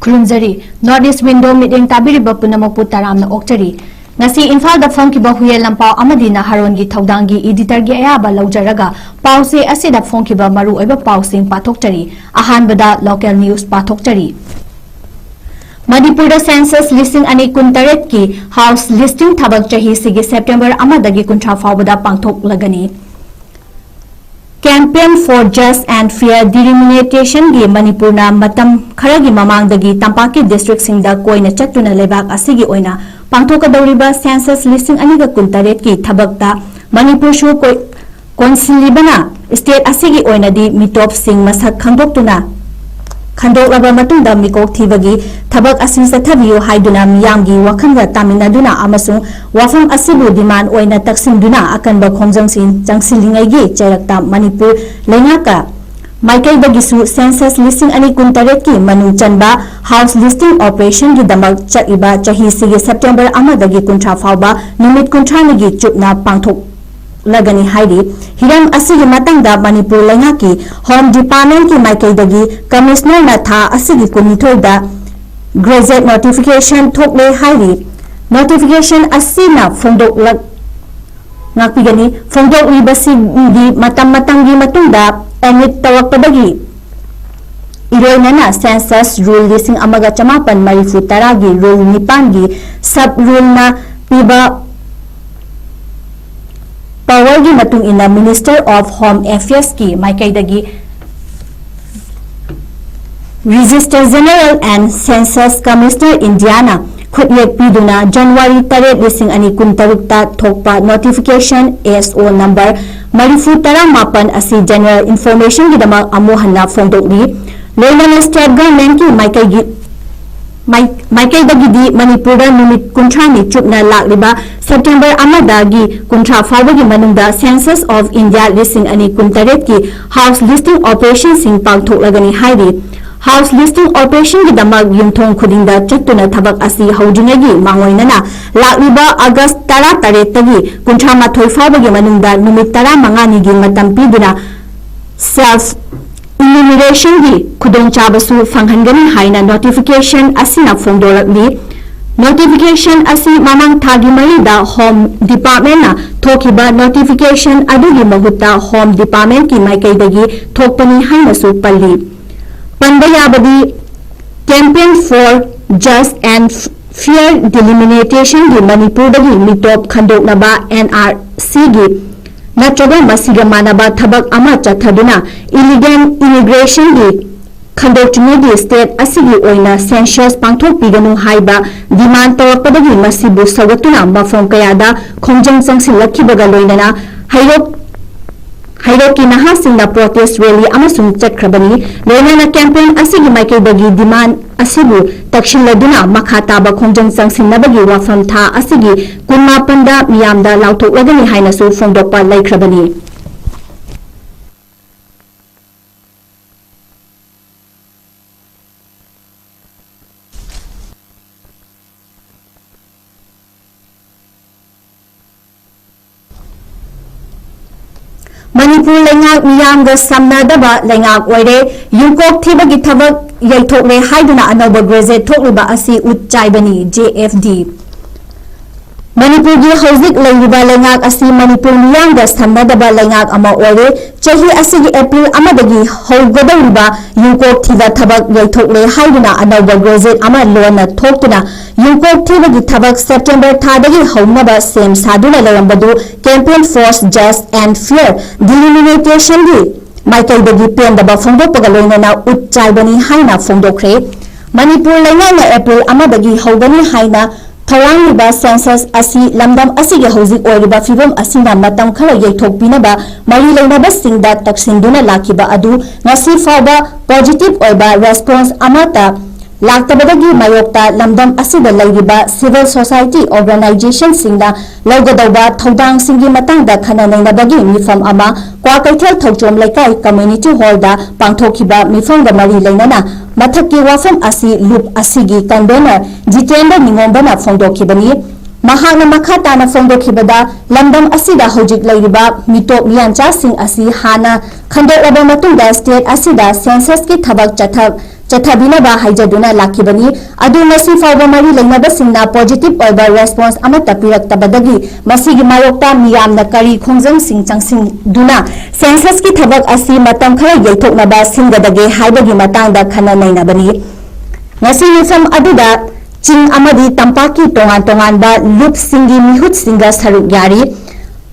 ꯈꯨꯔꯨꯝꯖꯔꯤ north east window ꯃꯤꯠꯌꯦꯡ ꯇꯥꯕꯤꯔꯤꯕ ꯄꯨꯝꯅꯃꯛꯄꯨ ꯇꯔꯥꯝꯅ ꯑꯣꯛꯆꯔꯤ ngasi Imphal phongkiba huye lampau amadi na harongi thaudanggi editor gi ayaba laujaraga pause asida phongkiba maru oiba pausing pathokchari ahanbada local news pathokchari Manipur census listing ani kuntaret ki house listing thabak chahi sigi September amadagi kuntra fawbada pangthok lagani Campaign for Just and Fair Delimitation gi Manipur na matam kharagi mamangdagi Tampaki district singda koina chatuna lebak asigi oina pangthokadawriba census listing aniga kuntaret ki thabakta Manipur shu konsilibana state asigi oina di mitop sing masak khangdoktuna khandokraba matungda mikok thibagi thabak asin sathabiyo haiduna miyamgi wakhanga taminaduna amasung wafam asibu demand oina taksinduna akanba khongjangsin changsilingai chairakta Manipur lengaka Michael Bagisu census listing ani kuntaret ki manu chanba house listing operation gi damak chaiba chahi sigi September amadagi kuntra fawba numit kuntranagi chupna pangthok lagani haidi hiram asigi matangda Manipur lengaki home department ki Michael dagi commissioner na tha asigi kunithoida gazette notification thokle haidi notification asina phongdok lag ngakpigani phongdok libasi gi matangi matungda emit tawakpadagi iroinana census rule listing amaga chamapan marifu taragi rule nipangi sub rule na piba power gi matung ina Minister of Home Affairs ki maikaidagi Register General and Census Commissioner Indiana khutlet piduna January 3 listing ani kuntarukta thokpa notification SO number marifu taramapan asi general information gi dama amohanna phongdokni loina state government ki Michael dagidi Manipur numit kuntrani chupna lakliba September amadagi kuntra fawbagi manungda Census of India listing ani kuntaret ki house listing operation sing pangthok lagani haidi house listing operation gi damak yumthong khudingda chattuna thabak asi haudinagi mangoinana lakliba August 13 tagi kuntra mathoi fawbagi manungda numit 15 ni gi matam piduna self enumeration gi khudong chabasu fanghangani haina notification asina phongdolakli notification asi mamang thagi marida home department na thokiba notification adugi mahutta home department ki maikaidagi thokpani haina su palli pandayabadi campaign for just and fair delimitation gi Manipur dagi mitop khandoknaba NRC gi natraga masiga manaba thabak ama chathaduna illegal immigration gi khandokchunagi state asigi oina census pangthok piganu haiba demand tawakpadagi masibu sagatuna mafom kayada khongjang changsilakibaga loinana Hairoki nahasingna protest rally amasung chakhrabani loinana campaign asigi maikaidagi demand asibu takshilladuna makhataba khongjang changsinnabagi wafam tha asigi kunmapanda miyamda lauthoklagani hainasu phongdokpa laikhrabani Manipur lengak miyamga samnadaba lengak oire yungkok thibagi thabak yaithokle haiduna anoba gazette thokliba asi utchaibani JFD Manipur gi hauzik leiba lengak asi Manipur miyamga samnadaba lengak ama oire chahi asigi April amadagi haugadawriba yungkok thiba thabak yaithokle haiduna anoba gazette ama lona thoktuna yungkok thibagi thabak September thadagi haunaba sem saduna lerambadu campaign force just and fair delimitation gi Michael dagi pendaba phongdokpaga loinana utchaibani haina phongdokre Manipur lengana April amadagi haugani haina Tharangiba census asi lamdam asigi hauzik oiriba fibom asina matam khara yaithokpinaba mari leinaba singda taksinduna lakiba adu ngasi fawba positive oiba response amata laktabadagi mayokta lamdam asida leiriba civil society organization singda laugadauba thaudang singi matangda khana nainabagi mifam ama kwakaithel thauchom laikai community hall da pangthokhiba mifamga mari leinana mathakki wafam asi loop asigi convener jitendra ningombana phongdokhibani mahakna makha tana fongdokhibada lamdam asida hojik leiriba mitop miyancha sing asi hana khandoklaba matungda state asida census ki thabak chathabinaba haijaduna lakhibani adu masi fawba mari leinaba singna positive oiba response amata piraktabadagi masigi mayokta miyamna kari khongjang sing changsing duna census ki thabak asi matam khara yeithoknaba singgadage haibagi matangda khana nainabani ngasi mifam aduda Ching amadi tampaki tongan ba loop singi mihut singa saruk yari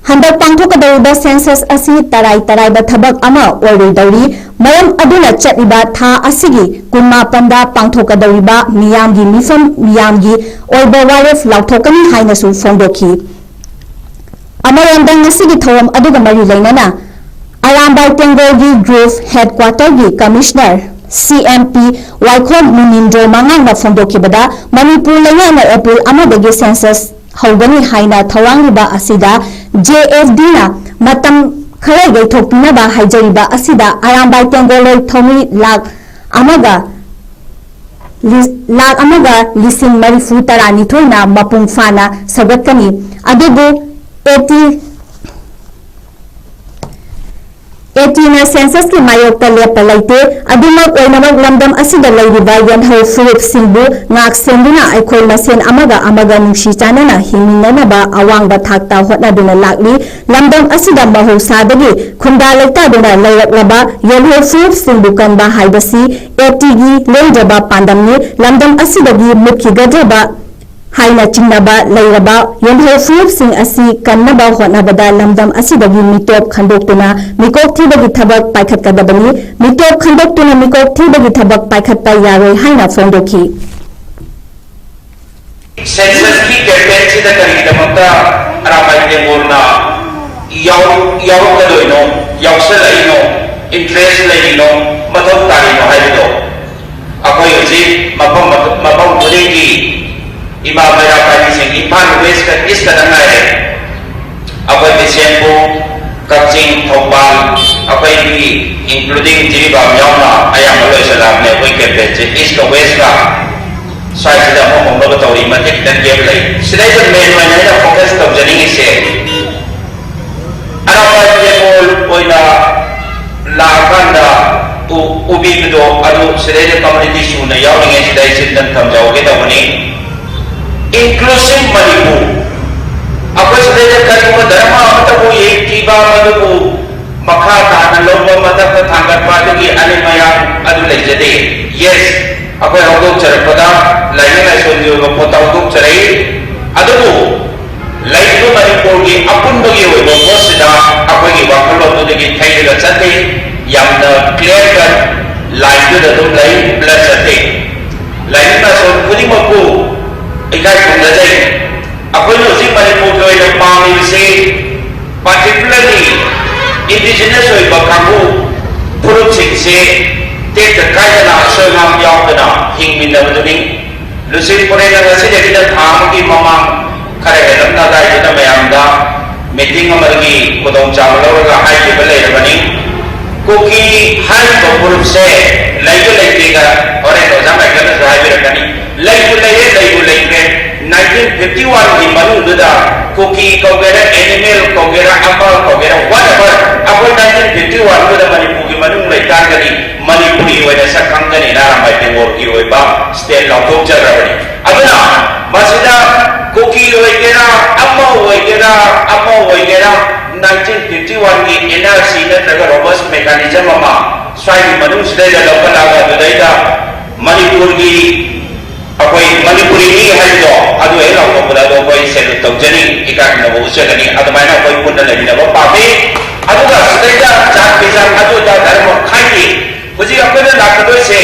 handak pangthokadauba census asi tarai ba thabak ama oirudari mayam aduna chatliba tha asigi kunma panda pangthokadauriba miyamgi mifam miyamgi oiba waref lauthokani haina su fongdokhi amayandang asigi thawam aduga mari lainana Arambai Tengogi Grove Headquarter gi Commissioner CMP Waikon Munindro Mangang na fondokibada Manipur layana April amadagi census hawgani haina thawangriba asida JFD na matam khara gaithokpinaba haijariba asida Arambai Tengoloi thomi lag amaga lising marifu tarani thoina mapung fana sagatani adubu 80 census ki mayokta lepa laite adumak oinamak lamdam asida leiriba yanhau furup singbu ngak senduna aikhol masen amaga nungsi chanana hingminanaba awangba thakta hotnaduna lakli lamdam asida mahausadagi khunda leitaduna leiraklaba yanhau furup singbu kanba haibasi 80 gi leidaba pandamni lamdam asidagi mukhigadraba haina chingnaba leiraba yanhau furup sing asi kannaba hotnabada lamdam asidagi mitop khandoktuna mikok thibagi thabak paikhatkadabani mitop khandoktuna mikok thibagi thabak paikhatpa yaroi haina fongdokhi census ki campaign sida karidamakta Arambai Tengolna yaukkadoino yausalaino interest laino mathau tarino haido akoi hoji mapam khudegi Ima Mera Padi Singh Impan West ka East ka dangai apai Bisempu 𝐋𝐢𝐯𝐞 apai bi including 𝗔𝐞𝐰𝐬 ayam aloi salam ne koi campaign je East ka West ka sai sida mo mo tauri matik dan game lai sidai jan main main na focus tab jani se Arambai Tengol oina la kanda ubi do adu sidai community suna yawning sidai sidan tham jaoge tawani inclusive Manipur. Apa sahaja kalau dharma mataku ek tiba mataku makha tanah lomba mataku tanggat pagi ane maya adu lejade. Yes, apa yang aku cakap pada lain lain soal aku potau aku cakap adu lain tu Manipur ni apun bagi aku bos sudah apa yang waktu lalu tu lagi thay dengan cantik yang clear kan lain tu dah lain plus cantik. Lain tu soal kuni maku ikai kundajai aku ni usi Manipur tu yang pami se particularly indigenous oi bakamu purup se te kaya na so nam yaw na hingmin na betuling lusin pore na nasi jadi dah tham ki mama kare helam na dai kita mayam da meeting amargi kodong chamlo ga hai ke bale bani koki hai ko purup se laigo laitega ore to sampai kana sai berakani laigo 1951 di Manuda, Koki Kogera animal Kogera Apple Kogera whatever. Apa 1951 tu dah Manipur di Manu mereka kali Manipuri wajah sakang kali Arambai Tengol kiri ba state law tu cara ni. Apa nak? Masih Koki Kogera apa Kogera 1951 ni NRC ni terkait robust mechanism apa? Soal Manu sudah dalam pelaga tu dah Manipur di Apoi Manipuri ni hari tu, adu elah kau pada tu apoi selu tahu jadi ikan nak usaha ni, adu mana apoi pun dah lagi nak pakai, adu dah sudah dah pisang, adu dah dalam khai. Kuci apa dah nak tu se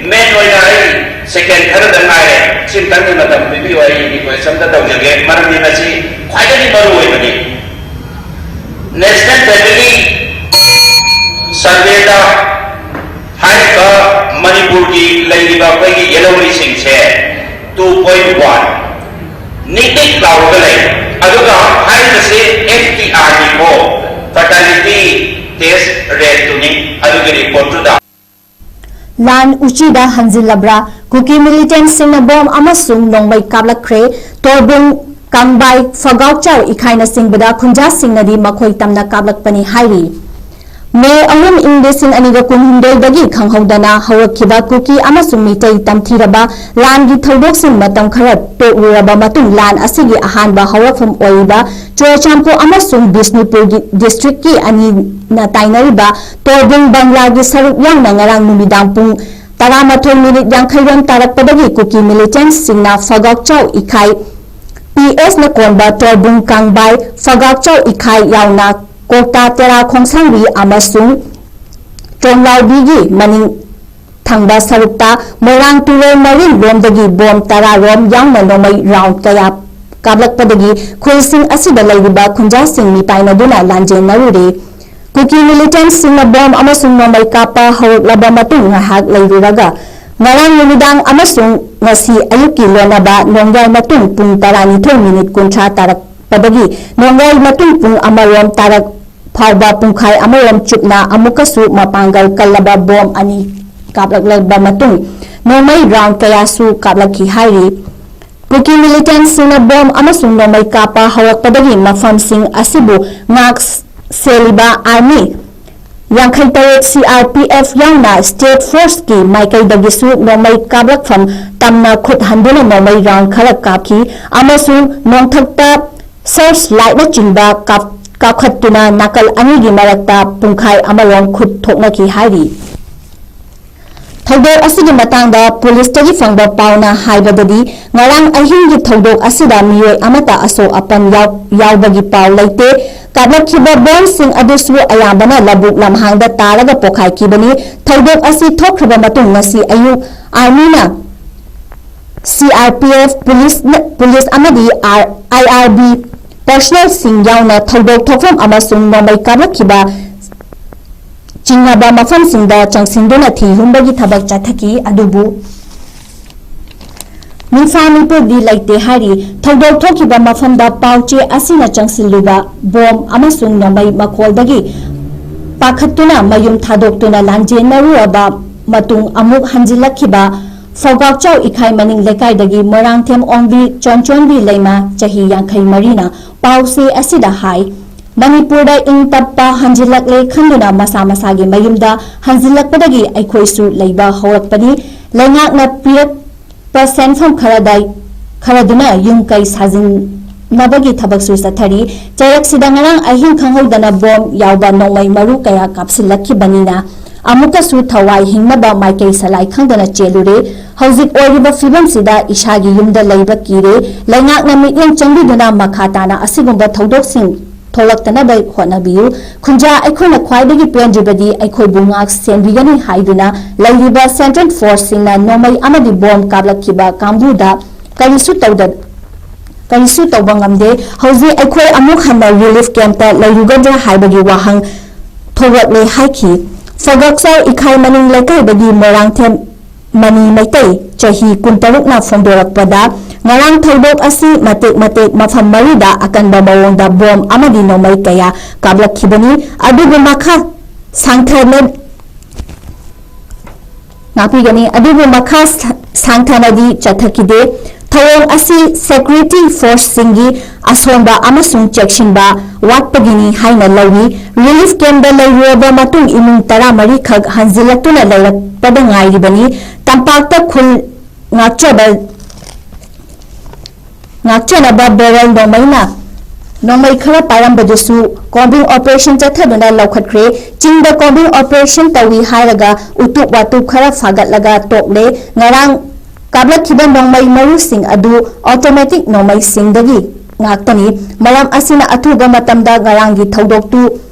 main wajah ni second third dan lain, cinta ni macam bibi wajah ni kau sampai tahu jadi mana ni nasi, kaya ni baru wajah ni. National Family Survey dah hari ke Manipur ki lagi berapa ki yellow listing se 2.1 nitik lau kali aduga hari nasi FTR ni ko fertility test rate tu ni aduga report tu dah Lan Uchida Hanzilabra Kuki militant Singna Bom Amasung Nongmai Kablakre Torbung ꯀꯥꯡꯕꯥꯏ ꯐꯒꯥꯎꯆꯥꯎ ꯏꯈꯥꯏꯅ ꯆꯤꯡꯕꯗ ꯈꯨꯟꯖꯥꯁꯤꯡꯅꯗꯤ ꯃꯈꯣꯏ ꯇꯝꯅ ꯀꯥꯞꯂꯛꯄꯅꯤ ꯍꯥꯏꯔꯤ꯫ ꯃꯦ 3 ꯏꯪ 2012ꯗꯒꯤ ꯈꯪꯍꯧꯗꯅ ꯍꯧꯔꯛꯈꯤꯕ cookie ꯑꯃꯁꯨꯡ ꯃꯤꯇꯩ ꯇꯝꯊꯤꯔꯕ ꯂꯥꯟꯒꯤ ꯊꯧꯗꯣꯛꯁꯤꯡ ꯃꯇꯝ ꯈꯔ ꯇꯣꯛꯂꯨꯔꯕ ꯃꯇꯨꯡ ꯂꯥꯟ ꯑꯁꯤꯒꯤ ꯑꯍꯥꯟꯕ ꯍꯧꯔꯛꯐꯝ ꯑꯣꯏꯔꯤꯕ ꯆꯨꯔꯆꯥꯟꯄꯨꯔ ꯑꯃꯁꯨꯡ ꯕꯤꯁꯅꯨꯄꯨꯔ ꯗꯤꯁꯇ꯭ꯔꯤꯛꯀꯤ ꯑꯅꯤꯅ ꯇꯥꯏꯅꯔꯤꯕ ꯇꯣꯔꯕꯨꯡ ꯕꯪꯂꯥꯒꯤ ꯁꯔꯨꯛ ꯌꯥꯎꯅ ꯉꯔꯥꯡ ꯅꯨꯃꯤꯗꯥꯡ ꯄꯨꯡ 12:50 ꯇꯥꯔꯛꯄꯗꯒꯤ ꯀꯨꯀꯤ ꯃꯤꯂꯤꯇꯦꯟꯠꯁꯤꯡꯅ ꯐꯒꯥꯎꯆꯥꯎ ꯏꯈꯥꯏ PS ꯀꯣꯟꯕ ꯇꯣꯔꯕꯨꯡ ꯀꯥꯡꯕꯥꯏ ꯐꯒꯥꯎꯆꯥꯎ ꯏꯈꯥꯏ ꯌꯥꯎꯅ ꯀꯣꯛꯇꯥ ꯇꯦꯔꯥ ꯈꯣꯡꯁꯥꯡꯕꯤ ꯑꯃꯁꯨꯡ ꯆꯣꯡꯂꯥꯎꯕꯤꯒꯤ ꯃꯅꯤꯡ ꯊꯪꯕ ꯁꯔꯨꯛꯇ ꯃꯣꯏꯔꯥꯡ ꯇꯨꯔꯦꯜ ꯃꯔꯤꯜ ꯂꯣꯝꯗꯒꯤ ꯕꯣꯝ 10 ꯔꯣꯝ ꯌꯥꯎꯅ ꯅꯣꯡꯃꯩ ꯔꯥꯎꯟ ꯀꯌꯥ ꯀꯥꯞꯂꯛꯄꯗꯒꯤ ꯈꯨꯜꯁꯤꯡ ꯑꯁꯤꯗ ꯂꯩꯔꯤꯕ ꯈꯨꯟꯖꯥꯁꯤꯡ ꯃꯤꯄꯥꯏꯅꯗꯨꯅ ꯂꯥꯟꯖꯦꯟꯅꯔꯨꯔꯦ꯫ ꯀꯨꯀꯤ ꯃꯤꯂꯤꯇꯦꯟꯠꯁꯤꯡꯅ ꯕꯣꯝ ꯑꯃꯁꯨꯡ ꯅꯣꯡꯃꯩ ꯀꯥꯞꯄ ꯍꯧꯔꯛꯂꯕ ꯃꯇꯨꯡ ꯉꯥꯏꯍꯥꯛ ꯂꯩꯔꯨꯔꯒ ꯉꯔꯥꯡ ꯅꯨꯃꯤꯗꯥꯡ ꯑꯃꯁꯨꯡ ꯉꯁꯤ ꯑꯌꯨꯛꯀꯤ ꯂꯣꯟꯅꯕ ꯅꯣꯡꯌꯥꯏ ꯃꯇꯨꯡ ꯄꯨꯡ 12:30 ꯇꯥꯔꯛꯄꯗꯒꯤ ꯅꯣꯡꯌꯥꯏ ꯃꯇꯨꯡ ꯄꯨꯡ 1 ꯔꯣꯝ ꯇꯥꯔꯛ ꯐꯥꯎꯕ ꯄꯨꯡꯈꯥꯏ 1 ꯔꯣꯝ ꯆꯨꯞꯅ ꯑꯃꯨꯛꯀꯁꯨ ꯃꯄꯥꯡꯒꯜ ꯀꯜꯂꯕ ꯕꯣꯝ 2 ꯀꯥꯞꯂꯛꯂꯕ ꯃꯇꯨꯡ ꯅꯣꯡꯃꯩ ꯔꯥꯎꯟ ꯀꯌꯥꯁꯨ ꯀꯥꯞꯂꯛꯈꯤ ꯍꯥꯏꯔꯤ꯫ ꯀꯨꯀꯤ ꯃꯤꯂꯤꯇꯦꯟꯠꯁꯤꯡꯅ ꯕꯣꯝ ꯑꯃꯁꯨꯡ ꯅꯣꯡꯃꯩ ꯀꯥꯞꯄ ꯍꯧꯔꯛꯄꯗꯒꯤ ꯃꯐꯝꯁꯤꯡ ꯑꯁꯤꯕꯨ ꯉꯥꯛ ꯁꯦꯜꯂꯤꯕ ꯑꯥꯔꯃꯤ 28 CRPF ꯌꯥꯎꯅ ꯁ꯭ꯇꯦꯠ ꯐꯣꯔꯁꯀꯤ ꯃꯥꯏꯀꯩꯗꯒꯤꯁꯨ ꯅꯣꯡꯃꯩ ꯀꯥꯞꯂꯛꯐꯝ ꯇꯝꯅ ꯈꯨꯠ ꯍꯟꯗꯨꯅ ꯅꯣꯡꯃꯩ ꯔꯥꯎꯟ ꯈꯔ ꯀꯥꯞꯈꯤ ꯑꯃꯁꯨꯡ ꯅꯣꯡꯊꯛꯇ ꯁꯔꯆ ꯂꯥꯏꯠꯅꯆꯤꯡꯕ ꯀꯥꯞꯈꯠꯇꯨꯅ ꯅꯥꯀꯜ ꯑꯅꯤꯒꯤ ꯃꯔꯛꯇ ꯄꯨꯡꯈꯥꯏ 1 ꯔꯣꯝ ꯈꯨꯠ ꯊꯣꯛꯅꯈꯤ ꯍꯥꯏꯔꯤ꯫ ꯊꯧꯗꯣꯛ ꯑꯁꯤꯒꯤ ꯃꯇꯥꯡꯗ ꯄꯨꯂꯤꯁꯇꯒꯤ ꯐꯪꯕ ꯄꯥꯎꯅ ꯍꯥꯏꯕꯗꯗꯤ ꯉꯔꯥꯡ ꯑꯍꯤꯡꯒꯤ ꯊꯧꯗꯣꯛ ꯑꯁꯤꯗ ꯃꯤꯑꯣꯏ ꯑꯃꯠꯇ ꯑꯁꯣꯛ ꯑꯄꯟ ꯌꯥꯎꯕꯒꯤ ꯄꯥꯎ ꯂꯩꯇꯦ꯫ ꯀꯥꯞꯂꯛꯈꯤꯕ ꯕꯣꯝꯁꯤꯡ ꯑꯗꯨꯁꯨ ꯑꯌꯥꯝꯕꯅ ꯂꯧꯕꯨꯛ ꯂꯝꯍꯥꯡꯗ ꯇꯥꯔꯒ ꯄꯣꯈꯥꯏꯈꯤꯕꯅꯤ꯫ ꯊꯧꯗꯣꯛ ꯑꯁꯤ ꯊꯣꯛꯈ꯭ꯔꯕ ꯃꯇꯨꯡ ꯉꯁꯤ ꯑꯌꯨꯛ ꯑꯥꯔꯃꯤꯅ CRPF ꯄꯨꯂꯤꯁ ꯑꯃꯗꯤ IRB ꯄꯔꯁꯣꯅꯦꯜꯁꯤꯡ ꯌꯥꯎꯅ ꯊꯧꯗꯣꯛ ꯊꯣꯛꯐꯝ ꯑꯃꯁꯨꯡ ꯅꯣꯡꯃꯩ ꯀꯥꯞꯂꯛꯈꯤꯕ ꯆꯤꯡꯅꯕ ꯃꯐꯝꯁꯤꯡꯗ ꯆꯪꯁꯤꯟꯗꯨꯅ ꯊꯤ ꯍꯨꯝꯕꯒꯤ ꯊꯕꯛ ꯆꯠꯊꯈꯤ ꯑꯗꯨꯕꯨ ꯃꯤꯐꯥ-ꯃꯤꯄꯨꯗꯤ ꯂꯩꯇꯦ ꯍꯥꯏꯔꯤ꯫ ꯊꯧꯗꯣꯛ ꯊꯣꯛꯈꯤꯕ ꯃꯐꯝꯗ ꯄꯥꯎꯆꯦ ꯑꯁꯤꯅ ꯆꯪꯁꯤꯜꯂꯨꯕ ꯕꯣꯝ ꯑꯃꯁꯨꯡ ꯅꯣꯡꯃꯩ ꯃꯈꯣꯜꯗꯒꯤ ꯄꯥꯈꯠꯇꯨꯅ ꯃꯌꯨꯝ ꯊꯥꯗꯣꯛꯇꯨꯅ ꯂꯥꯟꯖꯦꯟꯅꯔꯨꯔꯕ ꯃꯇꯨꯡ ꯑꯃꯨꯛ ꯍꯟꯖꯤꯜꯂꯛꯈꯤꯕ ꯐꯒꯥꯎꯆꯥꯎ ꯏꯈꯥꯏ ꯃꯅꯤꯡ ꯂꯩꯀꯥꯏꯗꯒꯤ ꯃꯣꯏꯔꯥꯡꯊꯦꯝ ꯑꯣꯡꯕꯤ ꯆꯣꯟꯆꯣꯟꯕꯤ ꯂꯩꯃ ꯆꯍꯤ 53ꯅ ꯄꯥꯎꯆꯦ ꯑꯁꯤꯗ ꯍꯥꯏ ꯃꯅꯤꯄꯨꯔꯗ ꯏꯪ ꯇꯞꯄ ꯍꯟꯖꯤꯜꯂꯛꯂꯦ ꯈꯟꯗꯨꯅ ꯃꯁꯥ ꯃꯁꯥꯒꯤ ꯃꯌꯨꯝꯗ ꯍꯟꯖꯤꯜꯂꯛꯄꯗꯒꯤ ꯑꯩꯈꯣꯏꯁꯨ ꯂꯩꯕ ꯍꯧꯔꯛꯄꯅꯤ꯫ ꯂꯩꯉꯥꯛꯅ ꯄꯤꯔꯛꯄ ꯁꯦꯟꯐꯝ ꯈꯔꯗꯨꯅ ꯌꯨꯝ ꯀꯩ ꯁꯥꯖꯤꯟꯅꯕꯒꯤ ꯊꯕꯛꯁꯨ ꯆꯠꯊꯔꯤ꯫ ꯆꯩꯔꯛꯁꯤꯗ ꯉꯔꯥꯡ ꯑꯍꯤꯡ ꯈꯪꯍꯧꯗꯅ ꯕꯣꯝ ꯌꯥꯎꯕ ꯅꯣꯡꯃꯩ ꯃꯔꯨ ꯀꯌా ꯀꯥꯞꯁꯤꯜꯂꯛꯈꯤꯕꯅꯤꯅ ꯑꯃꯨꯛꯀꯁꯨ ꯊꯋꯥꯏ ꯍꯤꯡꯅꯕ ꯃꯥꯏꯀꯩ ꯁꯂꯥꯏ ꯈꯪꯗꯅ ꯆꯦꯜꯂꯨꯔꯦ꯫ ꯍꯧꯖꯤꯛ ꯑꯣꯏꯔꯤꯕ ꯐꯤꯚꯝꯁꯤꯗ ꯏꯁꯥꯒꯤ ꯌꯨꯝꯗ ꯂꯩꯕ ꯀꯤꯔꯦ꯫ ꯂꯩꯉꯥꯛꯅ ꯃꯤꯠꯌꯦꯡ ꯆꯪꯕꯤꯗꯨꯅ ꯃꯈꯥ ꯇꯥꯅ ꯑꯁꯤꯒꯨꯝꯕ ꯊꯧꯗꯣꯛꯁꯤꯡ ꯊꯣꯛꯂꯛꯇꯅꯕ ꯍꯣꯠꯅꯕꯤꯌꯨ꯫ ꯈꯨꯟꯖꯥ ꯑꯩꯈꯣꯏꯅ ꯈ꯭ꯋꯥꯏꯗꯒꯤ ꯄꯦꯟꯗ꯭ꯔꯤꯕꯗꯤ ꯑꯩꯈꯣꯏꯕꯨ ꯉꯥꯛ ꯁꯦꯟꯕꯤꯒꯅꯤ ꯍꯥꯏꯗꯨꯅ ꯂꯩꯔꯤꯕ ꯁꯦꯟꯇ꯭ꯔꯦꯜ ꯐꯣꯔꯁꯁꯤꯡꯅ ꯅꯣꯡꯃꯩ ꯑꯃꯗꯤ ꯕꯣꯝ ꯀꯥꯞꯂꯛꯈꯤꯕ ꯀꯥꯡꯕꯨꯗ ꯀꯔꯤꯁꯨ ꯇꯧꯕ ꯉꯝꯗꯦ꯫ ꯍꯧꯖꯤꯛ ꯑꯩꯈꯣꯏ ꯑꯃꯨꯛ ꯍꯟꯅ ꯔꯤꯂꯤꯐ ꯀꯦꯝꯞꯇ ꯂꯩꯔꯨꯒꯗ꯭ꯔꯥ ꯍꯥꯏꯕꯒꯤ ꯋꯥꯍꯪ ꯊꯣꯛꯂꯛꯂꯦ ꯍꯥꯏꯈꯤ꯫ ꯐꯒꯥꯎꯆꯥꯎ ꯏꯈꯥꯏ ꯃꯅꯤꯡ ꯂꯩꯀꯥꯏꯗꯒꯤ ꯃꯣꯏꯔꯥꯡꯊꯦꯝ ꯃꯅꯤ ꯃꯩꯇꯩ ꯆꯍꯤ 23ꯅ ꯐꯣꯡꯗꯣꯔꯛꯄꯗ ꯉꯔꯥꯡ ꯊꯧꯗꯣꯛ ꯑꯁꯤ ꯃꯇꯦꯛ ꯃꯐꯝ 4ꯗ ꯑꯀꯟꯕ ꯃꯑꯣꯡꯗ ꯕꯣꯝ ꯑꯃꯗꯤ ꯅꯣꯡꯃꯩ ꯀꯌꯥ ꯀꯥꯞꯂꯛꯈꯤꯕꯅꯤ ꯑꯗꯨꯕꯨ ꯃꯈꯥ ꯁꯥꯡꯊꯅꯗꯤ ꯆꯠꯊꯈꯤꯗꯦ꯫ ꯊꯧꯑꯣꯡ ꯑꯁꯤ ꯁꯦꯀ꯭ꯌꯨꯔꯤꯇꯤ ꯐꯣꯔꯁꯁꯤꯡꯒꯤ ꯑꯁꯣꯟꯕ ꯑꯃꯁꯨꯡ ꯆꯦꯛꯁꯤꯟꯕ ꯋꯥꯠꯄꯒꯤꯅꯤ ꯍꯥꯏꯅ ꯂꯧꯏ꯫ ꯔꯤꯂꯤꯐ ꯀꯦꯝꯞꯇ ꯂꯩꯔꯨꯔꯕ ꯃꯇꯨꯡ ꯏꯃꯨꯡ 14 ꯈꯛ ꯍꯟꯖꯤꯜꯂꯛꯇꯨꯅ ꯂꯩꯔꯛꯄꯗ ꯉꯥꯏꯔꯤꯕꯅꯤ꯫ ꯇꯝꯄꯥꯛꯇ ꯈꯨꯜ ꯉꯥꯛꯆꯅꯕ ꯕꯦꯔꯦꯜ ꯅꯣꯡꯃꯩ ꯈꯔ ꯄꯥꯏꯔꯝꯕꯗꯨꯁꯨ ꯀꯣꯝꯕꯤꯡ ꯑꯣꯄꯔꯦꯁꯟ ꯆꯠꯊꯗꯨꯅ ꯂꯧꯈꯠꯈ꯭ꯔꯦ꯫ ꯆꯤꯡꯗ ꯀꯣꯝꯕꯤꯡ ꯑꯣꯄꯔꯦꯁꯟ ꯇꯧꯏ ꯍꯥꯏꯔꯒ ꯎꯇꯨꯞ ꯋꯥꯇꯨꯞ ꯈꯔ ꯐꯥꯒꯠꯂꯒ ꯇꯣꯛꯂꯦ꯫ ꯉꯔꯥꯡ ꯀꯥꯞꯂꯛꯈꯤꯕ ꯅꯣꯡꯃꯩ ꯃꯔꯨꯁꯤꯡ ꯑꯗꯨ ꯑꯣꯇꯣꯃꯦꯇꯤꯛ ꯅꯣꯡꯃꯩꯁꯤꯡꯗꯒꯤ ꯉꯥꯛꯇꯅꯤ꯫ ꯃꯔꯝ ꯑꯁꯤꯅ ꯑꯊꯨꯕ ꯃꯇꯝꯗ ꯉꯔꯥꯡꯒꯤ ꯊꯧꯗꯣꯛꯇꯨ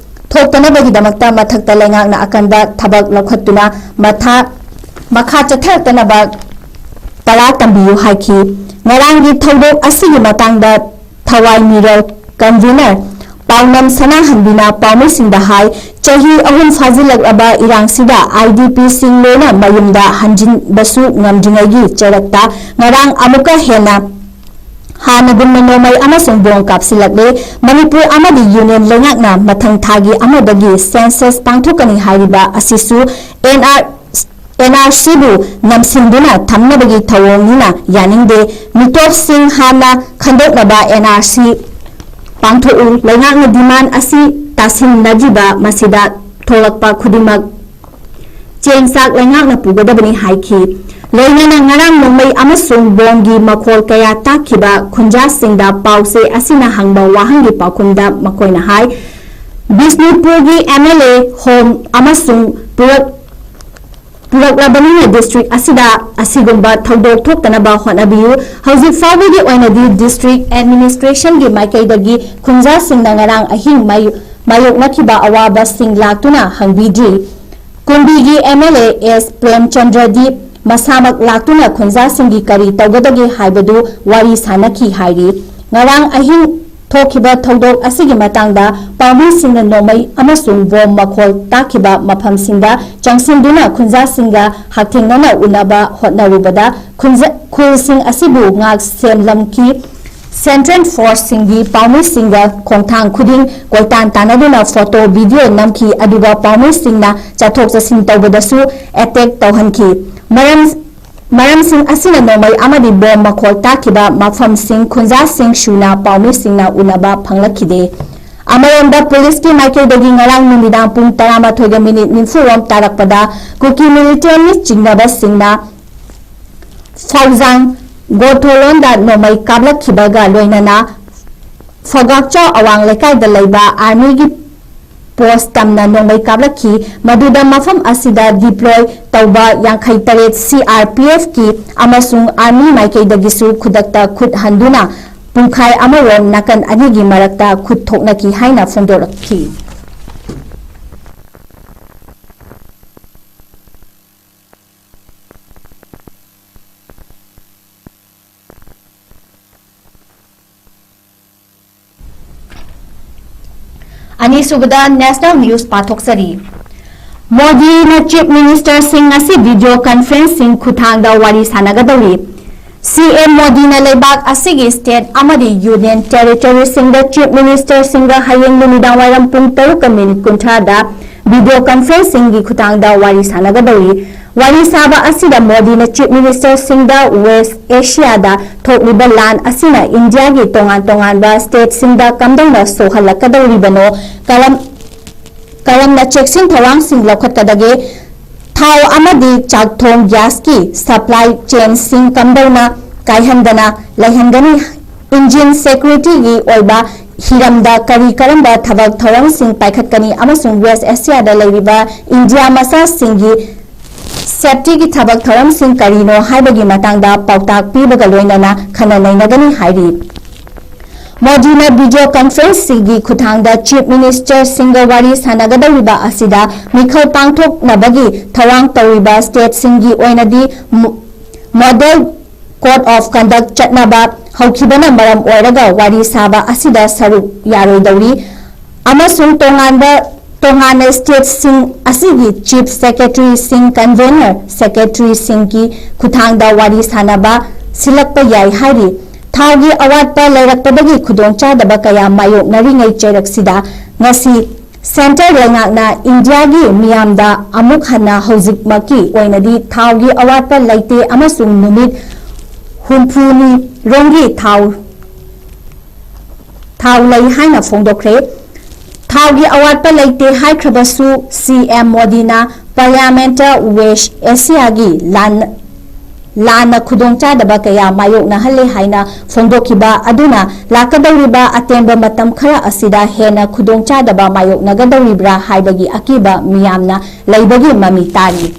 ꯊꯣꯛꯇꯅꯕꯒꯤꯗꯃꯛꯇ ꯃꯊꯛꯇ ꯂꯩꯉꯥꯛꯅ ꯑꯀꯟꯕ ꯊꯕꯛ ꯂꯧꯈꯠꯇꯨꯅ ꯃꯈꯥ ꯆꯠꯊꯔꯛꯇꯅꯕ ꯇꯔꯥ ꯇꯝꯕꯤꯌꯨ ꯍꯥꯏꯈꯤ꯫ ꯉꯔꯥꯡꯒꯤ ꯊꯧꯗꯣꯛ ꯑꯁꯤꯒꯤ ꯃꯇꯥꯡꯗ ꯊꯋꯥꯏ ꯃꯤꯔꯣꯜ ꯀꯟꯚꯤꯅꯔ ꯄꯥꯎꯅꯝ ꯁꯅꯥꯍꯟꯕꯤꯅ ꯄꯥꯎꯃꯤꯁꯤꯡꯗ ꯍꯥꯏ ꯆꯍꯤ 3 ꯐꯥꯖꯤꯜꯂꯛꯂꯕ ꯏꯔꯥꯡꯁꯤꯗ IDPꯁꯤꯡ ꯂꯣꯏꯅ ꯃꯌꯨꯝꯗ ꯍꯟꯖꯤꯟꯕꯁꯨ ꯉꯝꯗ꯭ꯔꯤꯉꯩꯒꯤ ꯆꯩꯔꯛꯇ ꯉꯔꯥꯡ ꯑꯃꯨꯛꯀ ꯍꯦꯟꯅ ꯍꯥꯟꯅꯒꯨꯝꯅ ꯅꯣꯡꯃꯩ ꯑꯃꯁꯨꯡ ꯕꯣꯝ ꯀꯥꯞꯁꯤꯜꯂꯛꯂꯦ꯫ ꯃꯅꯤꯄꯨꯔ ꯑꯃꯗꯤ ꯌꯨꯅꯤꯌꯟ ꯂꯩꯉꯥꯛꯅ ꯃꯊꯪ ꯊꯥꯒꯤ 1ꯗꯒꯤ ꯁꯦꯟꯁꯁ ꯄꯥꯡꯊꯣꯛꯀꯅꯤ ꯍꯥꯏꯔꯤꯕ ꯑꯁꯤꯁꯨ NRC-bu namsinduna thamnabagi thawongina yaningde mitopsing hana khandoknaba NRC pangthou laingakna demand asi tasinnajiba masida tholakpa khudimak chengsak laingakna pugadabani haiki loinana ngarang nongmai amasung bomgi makhol kaya takhiba khunjasingda pause asina hangba wahangi pakhumda makoina hai Bisnupurgi MLA home amasung Puraklabani district asida asigumba thodok thoktanaba honabiyu hauji fawigi oinadi district administration gi maikaidagi khunja singna ngarang ahing mayoknakiba awaba sing laktuna hangbidri kumbigi MLA S Premchandradip masamak laktuna khunja singi kari tawgadagi haibadu wari sanaki hairi ngarang ahing Thokiba thodok asigi matangda pamu singna nomai amasung bom makhol takiba mafam singda changsinduna khunja singa haktingnana unaba hotnarubada khul sing asibu ngak semlamki Central Force singi pamu singa khongthang khuding koitan tanaduna photo video namki aduga pamu singna chathok chasin tawbadasu attack tawhanki Maram sing asina nomai amadi bom makhol takiba mafam sing khunja sing shuna paumi singna unaba phanglakhide amayonda police ki maikei dagi ngarang numidang pung 12 minute ninfurom tarakpada kuki military chingnaba singna fauzang gotholonda nomai kablakhibaga loinana fogakcha awang lekai da leiba army gi post tamna nomai kablaki maduda mafam asida deploy tauba yankhai taret CRPF ki amasung army maikei dagisu khudakta khud handuna pungkhai amarom nakan anigi marakta khud thoknaki haina phondorakhi Anisubada National News Pathoksari Modi na Chief Minister Singh asi video conferencing khuthangda wari sanagadawi CM Modi na leibak asigi state amadi union territory singda Chief Minister Singha hayeng lumidang wairam pung 3:30 da video conferencing gi khuthangda wari sanagadawi wari saba asida Modi na Chief Minister Singda West Asia da thokliba lan asina India gi tongan ba state singda kamdongna sohalakadawri bano karam na checking thawang sing lokhatkadage thau amadi chakthong gas ki supply chain sing kamdona kaihandana laihangani engine security gi oiba hiramda kari karamba thabak thawang sing paikhatkani amasung West Asia da leiriba India masa singi safety ki thabak tharam sing karino haibagi matangda pautak pibaga loinana khana nainagani hairi Modi na video conference sigi khuthangda Chief Minister Singawari sanagadawiba asida mikhal pangthok nabagi thawang tawiba state singi oinadi model code of conduct chatnaba haukibana maram oiraga wari saba asida saruk yaroidauri amasung tongana state sing asigi chief secretary sing convener secretary singki khuthangda wari sanaba silakpa yai hairi thagi awatpa leirakpadagi khudongchadaba kaya mayok naringai cheraksida ngasi center langakna India gi miyamda amuk hana hojikmaki oinadi thagi awatpa leite amasung numit humphuni rongi thau lei haina phongdokre thagi awatpa leite haikhrabasu CM Modi na parliamenta West Asia gi lana khudongchadaba kaya mayokna halle haina phongdokiba aduna lakadawriba atemba matam khara asida hena khudongchadaba mayoknagadawribra haibagi akiba miyamna leibagi mami tari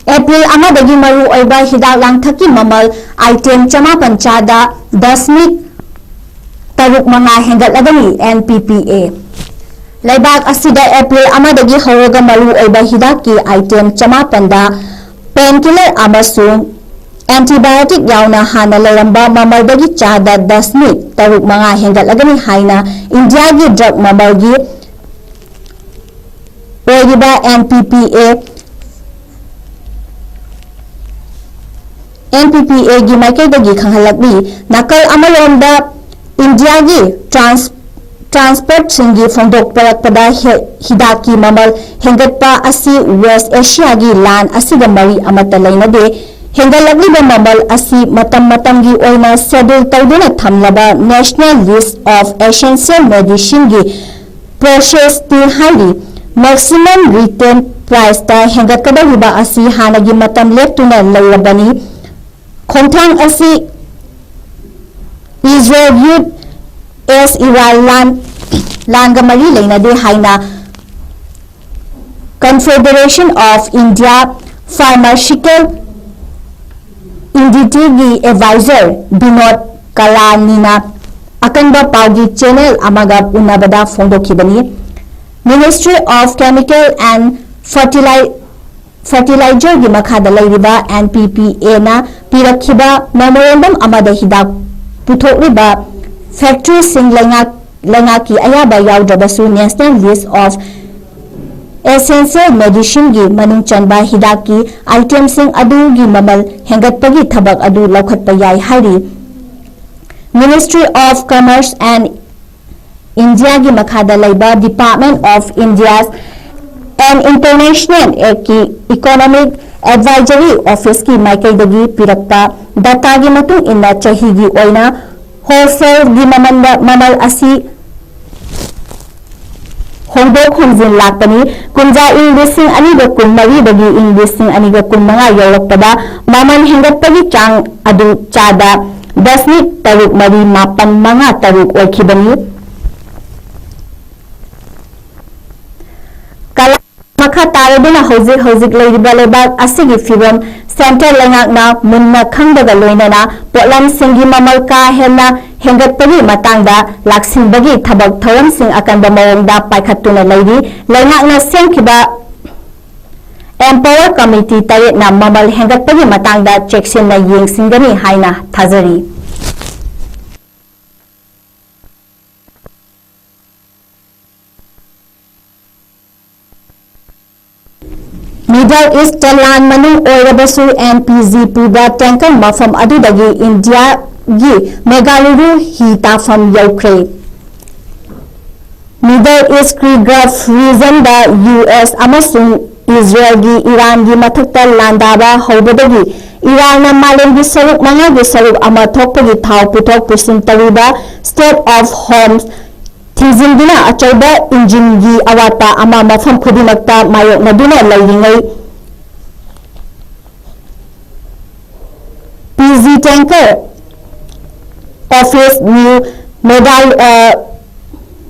April amadagi maru oiba hidak langthaki mamal item 9 da 10 taruk manga hengatlagani NPPA leibak asida April amadagi horoga maru oiba hidaki item 9 da painkiller amasung antibiotic yauna hana leramba mamaldagi chada 10 taruk manga hengatlagani haina India gi drug mamalgi oiba NPPA NPPA gi maikaidagi khanghalakni nakal amalomda India gi transport singi fondok parakpada hidaki mamal hengatpa asi West Asia gi lan asiga mari amata lainade hengalakni mamal asi matam gi oina schedule tawduna thamlaba National List of Essential Medicine gi process ti hairi maximum return price ta hengatkadariba asi hanagi matam leptuna lairabani khongthang asi Israel Youth as Iran langa mari lainade haina Confederation of India Pharmaceutical Industry Advisor Binod Kalanina akanba paugi channel amaga unabada fondokibani Ministry of Chemical and Fertilizer gi makhada lairiba NPPA na pirakhiba memorandum amada hidak puthokriba factory sing lengaki ayaba yaudраbasu National List of Essential Medicine gi manung chanba hidaki item sing adu gi mamal hengatpagi thabak adu laukhatpa yai hairi Ministry of Commerce and India gi makhada laiba Department of India's and International Economic Advisory Office ki maikaidagi pirakta data gi matung inna chahi gi oina wholesale gi mamal asi hongdok hongjin lakpani kunja lising aniga kunmari dagi lising aniga kunmanga yolokpada mamal hengatpagi chang adu chada 10.3 mari mapan manga taruk oikibani makha taraduna hojik leiriba lebak asigi fibam center lengakna munna khangdaga loinana potlam singi mamal ka hena hengatpagi matangda laksinbagi thabak thoram sing akanba mawongda paikhatuna leiri lengakna sengkiba Empower Committee taret na mamal hengatpagi matangda checksin na yengsingani haina thajari Middle East Talan Manu Oirabasu NPZ Puba Tanker Mafam Adudagi India Gi Megaluru Hita from Yokre Middle East Gulf region da US Amasung Israel gi Iran gi mathakta landaba hobadagi Iran na malem gi saruk manga gi saruk ama thokpagi thau puthok pusin tariba state of homes Tizindina achauba engine gi awata ama mafam khudimakta mayok naduna lairingai PZ Tanker Office New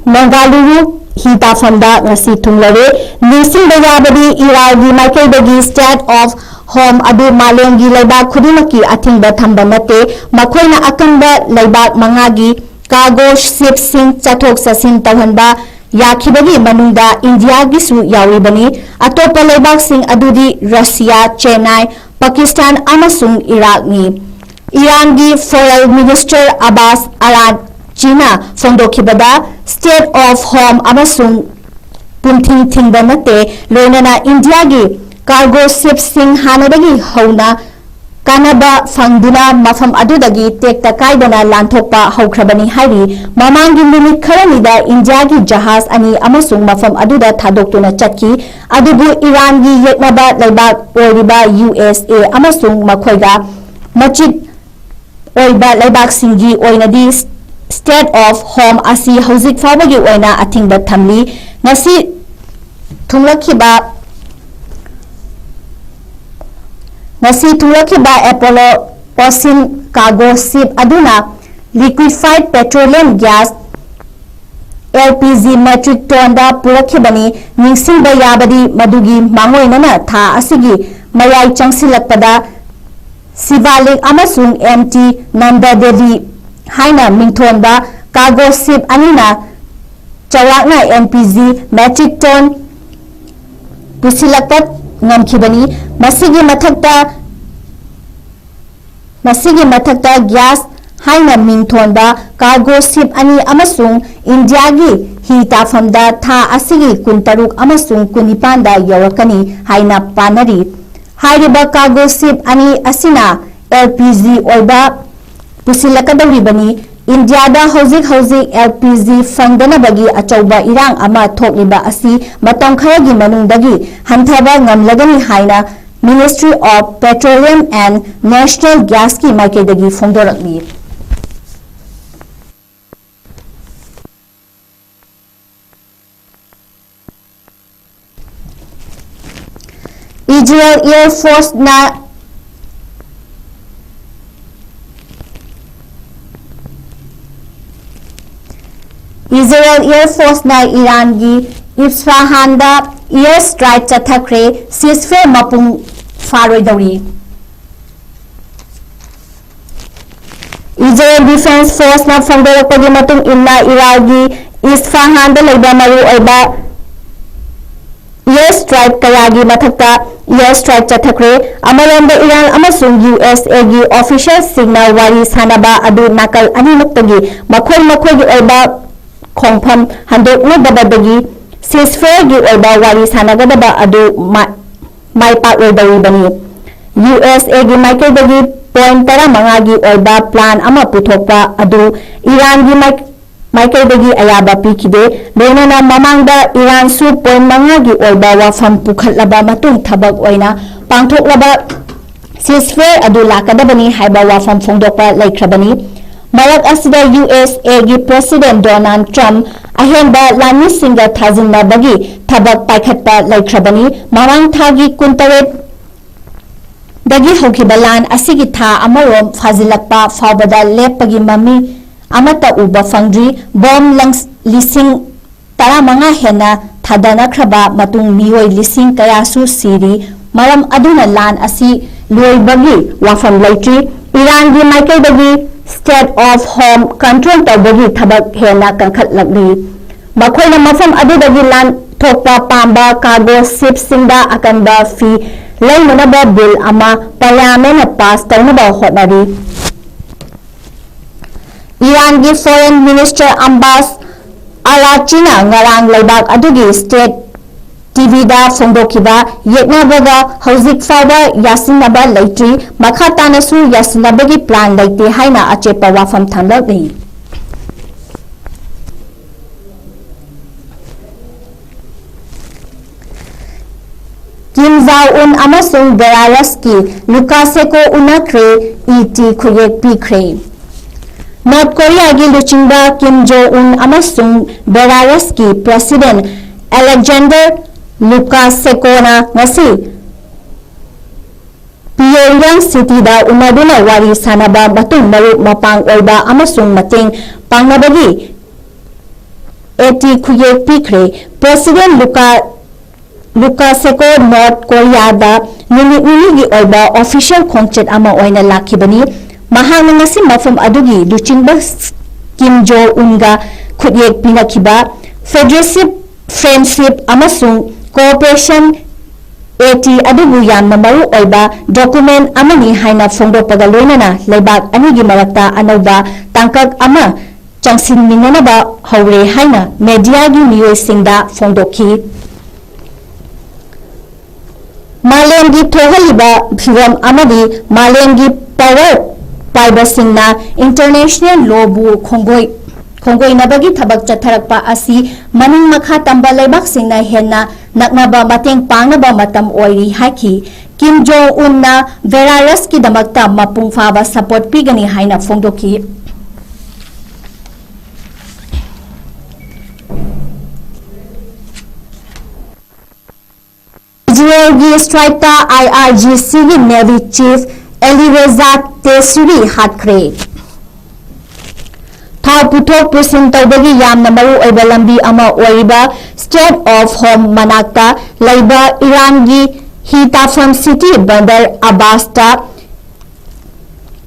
Mangaluru hita famda ngasi thunglare nising bayabadi iragi maikaidagi state of home adu malengi laibak khudimaki athingba thamba nate makhoina akanba laibak mangagi cargo ship sing chathok sasin tawhanba yakhibagi manungda India gi su yawibani atopa laibak sing adudi Russia China Pakistan amasung Iraq ni Iran gi Foreign Minister Abbas China fondokibada state of home amasung punthing thingba nate loinana India gi cargo ship sing hanadagi hauna kanaba fangduna mafam adudagi tekta kaidana lanthokpa haukrabani hairi mamangi minute kharanida India gi jahaz ani amasung mafam aduda thadoktuna chatki adubu Iran gi yeknaba laibak oriba USA amasung makhoiga machit oiba laibak singi oinadi state of home asi hojik fabagi oina athingba thamli ngasi thunglakhiba Apollo Ocean cargo ship aduna liquefied petroleum gas LPG metric ton da purakhibani ningsingba yabadi madugi mangoinana tha asigi mayai changsilakpada Sivalik amasung MT Nanda Devi haina mingthonba cargo ship anina chawakna LPG metric ton pusilakat ngamkhibani masigi mathakta gas haina mingthonba cargo ship ani amasung India gi hita famda tha asigi kuntaruk amasung kunipanda yorakani haina panari hairiba cargo ship ani asina LPG ओइबा पुसिलकदौरिबनी इंडियादा हौजिक LPG फंगदनबगी अचौबा इरांग अमा थोकलिबा असि मतम खरगी मनुंगदगी हंथबा ngamlagani हाइना Ministry of Petroleum and National Gas की माइकेदगी फोंदोरकली Israel Air Force na Iran की इस्फहानदा air strike चथखरे ceasefire मपुंग फारोइदौरी Israel Defense Force na फोंदोरकपगी मतुंग इन्ना इरान की इस्फहानदा लेबा मरु ओइबा एयर स्ट्राइक कयागी मथक्ता एयर स्ट्राइक चथखरे अमरंद इरान अमसुंग USA की ऑफिशियल सिग्नल वारी सानबा अदु नाकल अनिमुक्तगी मखोय मखोयगी ओइबा खोंफम हंदोकनदबदगी सीजफेयर की ओइबा वारी सानगदबा अदु माइपाकलदौरिबनी USA की माइकेदगी पॉइंट 15 की ओइबा प्लान अमा पुथोकपा अदु इरान की माइकेदगी अयाबा पीखिदे लोनना ममांगदा इरान सु पॉइंट 5 की ओइबा वाफम पुखलबा मतुंग थबक ओइना पांगथोकलबा सीजफेयर अदु लाकदबनी हाइबा वाफम फोंदोकपा लेख्रबनी मरक असिदा USA की प्रेसिडेंट डोनाल्ड ट्रम्प अहेंबा लानिसिंगा थाजिनबगी थबक पाइखटपा लेख्रबनी ममांग थागी 29 दगी होखिबा लान असिगी था अमरोम फाजिलकपा फावबदा लेपगी ममी अमता उबा फंग्री बॉम लंग्स लिसिंग 15 हेना थादनख्रबा मतुंग मियोय लिसिंग कयासु सीरी मरम अदुना लान असि लोइबगी वाफम लेट्री इरान की माइकेदगी स्टेट ऑफ होम कंट्रोल तौबगी थबक हेना कंखटलगली मखोयना मफम अदुदगी लान थोकपा पांबा कार्गो शिपसिंगदा अकंबा फी लैनबा बिल अमा पार्लियामेंट पास तौनबा होटनरी इरान की फॉरेन मिनिस्टर अब्बास अराक्चीना ngarang leibak adugi state TV da फोंदोखिबा येकनाबगा हौजिक फावबा यासिनबा लेट्री मखा तानसु यासिनबगी प्लान लेते हाइना अचेपा वाफम थंगलगनी किम जाओ उन अमसुंग बेलारस की लुकासेको उनक्रे ईटी खुयेक पीख्रे नॉर्थ कोरिया की लुचिंबा किम जो उन अमसुंग बेलारस की प्रेसिडेंट अलेक्जेंडर लुकासेकोना ngasi Pyongyang City da umaduna wari sanaba matung maru mapang oiba amasung mating pangnabagi eti khuyek pikre President Lukaseko North Korea da nuni gi oiba official khongchet ama oina lakhibani mahang ngasi mafam adugi luchingba Kim Jong Unga khuyek pinakhiba Federation Friendship amasung Cooperation एटी अदुबु यामना मरु ओइबा document अमनी हाइना फोंदोकपगा लोइनना लेबाक अनिगी मरक्ता अनौबा तांकक अमा चंगसिनमिननबा हौरे हाइना मीडियागी मियोइसिंगदा फोंदोखी मालेमगी थोहलिबा फिवम अमदी मालेमगी power पाइबसिंगना international लॉबु खोंगोइनबगी थबक चथरकपा असि मनिंग मखा तंबा लेबाकसिंगना हेन्ना नकनबा मतेंग पांगनबा मतम ओइरी हाइखी किम जोंग उनना वेरारस की दमकता मपुंग फाबा सपोर्ट पीगनी हाइना फोंदोखी इजरायल की स्ट्राइका IRGC की नेवी चीफ एलिवेजा तेसुरी हाटखरे थाव पुथोक पुसिन तौबगी यामना मरु ओइबा लंबी अमा ओइबा स्टेट ऑफ होम मनाक्ता लैबा इरान की हिताफम सिटी बंदर अब्बासता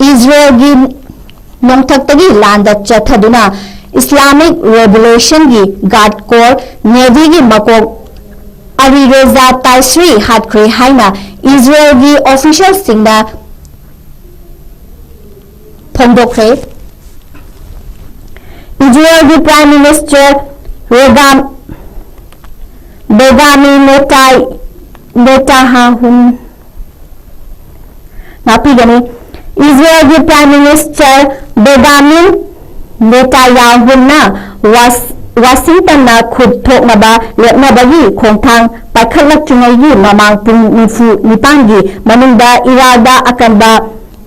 इजरायल की नोंथक्तगी लांदा चथदुना इस्लामिक रेवोल्यूशन की गार्ड कोर नेवी की मकोक अलीरेजा ताइसरी हाटखरे हाइना इजरायल की ऑफिशियल सिंगना फोंदोखरे इजरायल की प्राइम मिनिस्टर बेगामी Netanyahu Israel's Prime Minister Benjamin Netanyahu Washington khud thoknaba lepnabagi khongthang paikhatlaktrinaigi mamang pung 9 gi manungda Iraqda akanba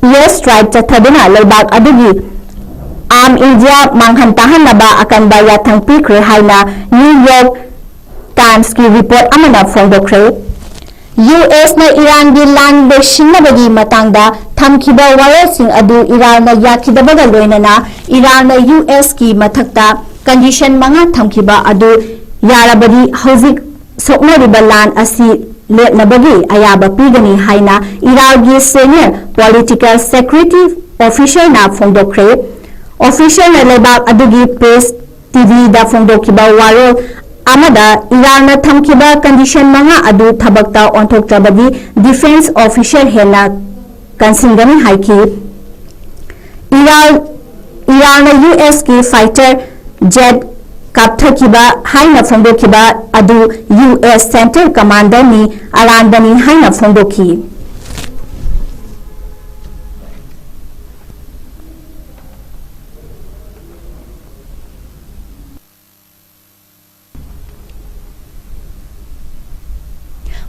air strike chathaduna leibak adugi India manghantahanaba akanba yathang pikre haina New York Times ki report amana phongdokre US na Iran gi land beshinabagi matangda thamkiba warosing adu Iran na yakhidabaga loinana Iran na US ki mathakta condition manga thamkiba adu yarabadi hauzik soknariba land asi lepnabagi ayaba pigani haina Iran gi senior political security official na phongdokre official na lebak adugi press TV da phongdokiba waro amada Iran na thamkiba condition manga adu thabakta onthoktrabadi defense official hena kansingani haiki Iran na US ki fighter jet kapthakiba haina phongdokiba adu US Central Commander ni arandani haina phongdoki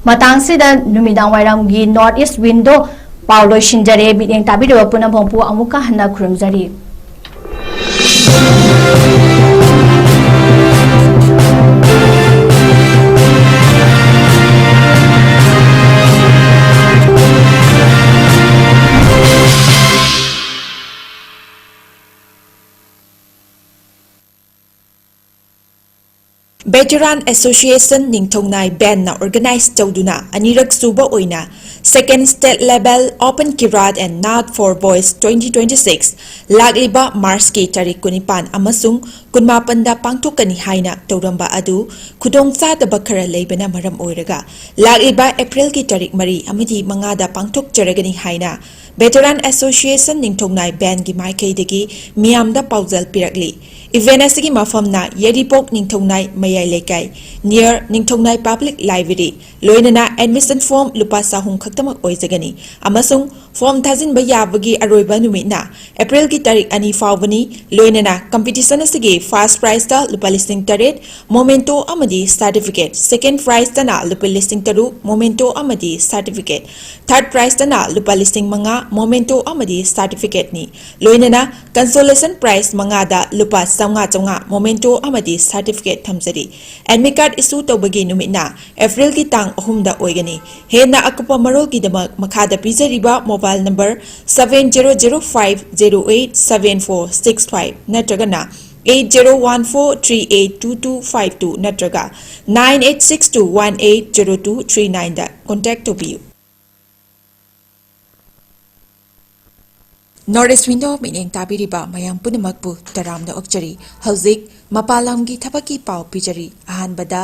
Matangsida numidang wairamgi North East window Paulo Shinjare bideng tabi dewa punam bongpu amuka hana kurumjari. Veteran Association 𝐶𝐞𝐬𝐬 band na organize chauduna anirak suba oina second state level open kirat and not for boys 2026 lagliba March ki tarik 19 amasung 18 da pangthokani haina tauramba adu khudongcha daba khara leibana maram oiraga lagliba April ki tarik 3 amadi 5 da pangthok jaragani haina Veteran Association 𝐶𝐞𝐬𝐬 band gi maikaidagi miyamda paujal pirakli event asigi mafamna Yeripok 𝐶𝐞𝐬𝐬 mayai lekai near 𝐶𝐞𝐬𝐬 public library loinana admission form lupa sahung khaktamak oijagani amasung form thajin ba yabagi aroiba numitna April ki tarik 2 fawbani loinana competition asigi first prize ta lupa listing taret momento amadi certificate second prize ta na lupa listing taru momento amadi certificate third prize ta na lupa listing manga momento amadi certificate ni loinana consolation prize manga da lupa changa momento amadi certificate thamjari admit card issue tawbagi numitna April ki tang 3 da oigani hena akupa marol ki damak makhada pizariba mobile number 7015087465 natragana 8014382252 natraga 9862180239 da contact tobiyu Northeast window meaning tabiriba mayang punamakpu taramda okchari hauzik mapalamgi thapaki pau pijari ahanbada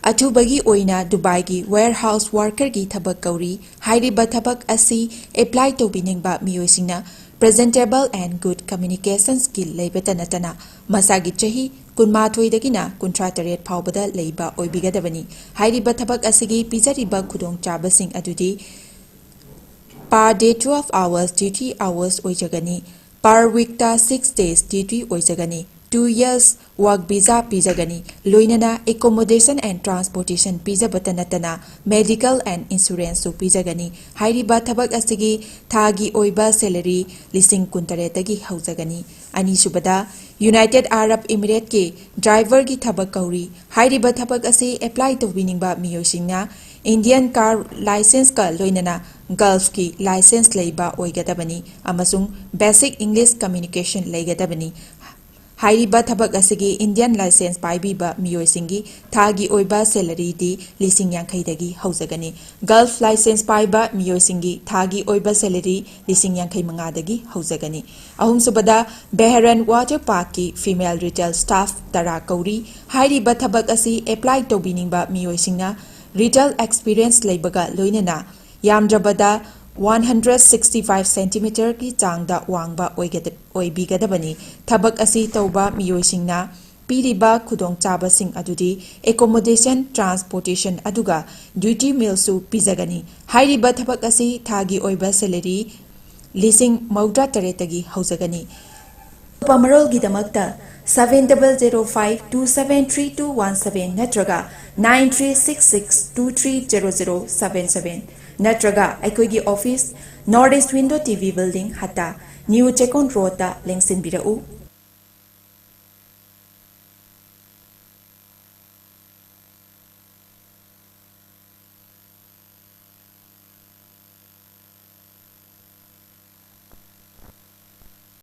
athubagi oina Dubai gi warehouse worker gi thabak kauri hairiba thabak asi apply to biningba miyoisingna presentable and good communication skill leibeta natana masagi chahi kunma thoidagina kuntra taret phawbada leiba oibigadabani hairiba thabak asigi pijariba khudong chabasing adudi per day 12 hours duty hours oijagani per week ta 6 days duty oijagani 2 years work visa pijagani loinana accommodation and transportation pijabata natana medical and insurance su pijagani hairiba thabak asigi thagi oiba salary lising kuntare tagi haujagani ani subada United Arab Emirates ke driver gi thabak kauri hairiba thabak asi apply to winingba miyosingna Indian car license ka loinana Gulf ki license leiba oigadabani amasung basic English communication leigadabani hairiba thabak asigi Indian license paibiba miyoisingi thagi oiba salary di lising yankhai dagi haujagani Gulf license paiba miyoisingi thagi oiba salary lising yankhai manga dagi haujagani ahum subada Beharan Water Park ki female retail staff tara kauri hairiba thabak asi apply to biningba miyoisingna retail experience leibaga loinana yamdrabada 165 cm ki changda wangba oibigadabani thabak asi tauba miyoisingna piriba khudong chabasing adudi accommodation transportation aduga duty meal su pizagani hairiba thabak asi thagi oiba salary ꯂꯤꯁꯤꯡ 68 ꯄꯥꯃꯔꯣꯜꯒꯤꯗꯃꯛꯇ 7005273217 ꯅꯠꯇ꯭ꯔꯒ 9366230077 ꯅꯠꯇ꯭ꯔꯒ ꯑꯩꯈꯣꯏꯒꯤ office North East window TV building ꯍꯠꯇ new Chekon ꯔꯣꯗꯇ ꯂꯦꯡꯁꯤꯟꯕꯤꯔꯛꯎ